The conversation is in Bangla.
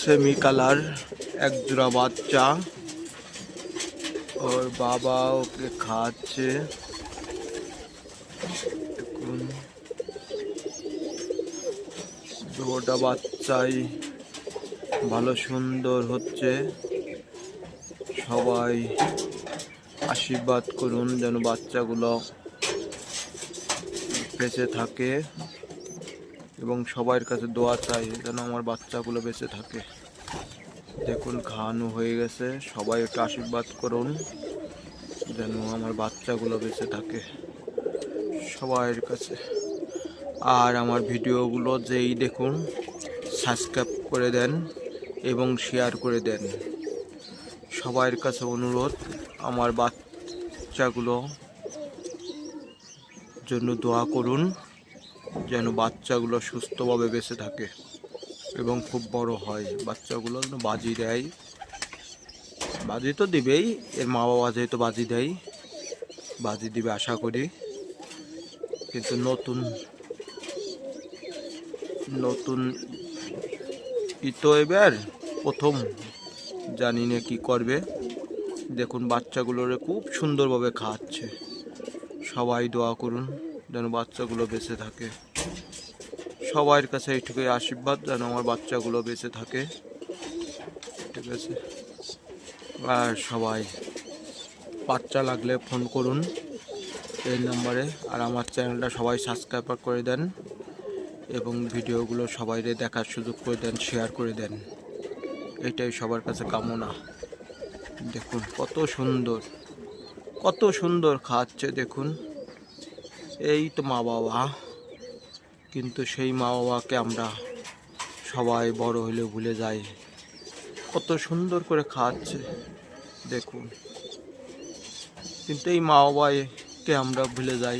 সেমি কালার এক জোড়া বাচ্চা, ওর বাবা ওকে খাচ্ছে। দেখুন দুটা বাচ্চাই ভালো সুন্দর হচ্ছে। সবাই আশীর্বাদ করুন যেন বাচ্চাগুলো বেঁচে থাকে, এবং সবার কাছে দোয়া চাই যেন আমার বাচ্চাগুলো বেঁচে থাকে। দেখুন খাওয়ানো হয়ে গেছে, সবাই একটু আশীর্বাদ করুন যেন আমার বাচ্চাগুলো বেঁচে থাকে সবার কাছে। আর আমার ভিডিওগুলো যেই দেখুন সাবস্ক্রাইব করে দেন এবং শেয়ার করে দেন। সবার কাছে অনুরোধ আমার বাচ্চাগুলো জন্য দোয়া করুন যেন বাচ্চাগুলো সুস্থভাবে বেঁচে থাকে এবং খুব বড় হয়। বাচ্চাগুলো যেন বাজি দেয়, বাজি তো দিবেই, এর মা বাবা যেহেতু বাজি দেয়, বাজি দিবে আশা করি। কিন্তু নতুন নতুন তো এবার প্রথম, জানি না কি করবে। দেখুন বাচ্চাগুলোরে খুব সুন্দরভাবে খাওয়াচ্ছে। সবাই দোয়া করুন যেন বাচ্চাগুলো বেঁচে থাকে। সবার কাছে এইটুকুই আশীর্বাদ যেন আমার বাচ্চাগুলো বেঁচে থাকে, ঠিক আছে? আর সবাই বাচ্চা লাগলে ফোন করুন এই নাম্বারে। আর আমার চ্যানেলটা সবাই সাবস্ক্রাইব করে দেন এবং ভিডিওগুলো সবাইরে দেখার সুযোগ করে দেন, শেয়ার করে দেন। এটাই সবার কাছে কামনা। দেখুন কত সুন্দর, কত সুন্দর খাচ্ছে। দেখুন এই তো মা বাবা, কিন্তু সেই মা বাবাকে আমরা সবাই বড় হলে ভুলে যাই। কত সুন্দর করে খাচ্ছে দেখুন, কিন্তু এই মা বাবাকে আমরা ভুলে যাই।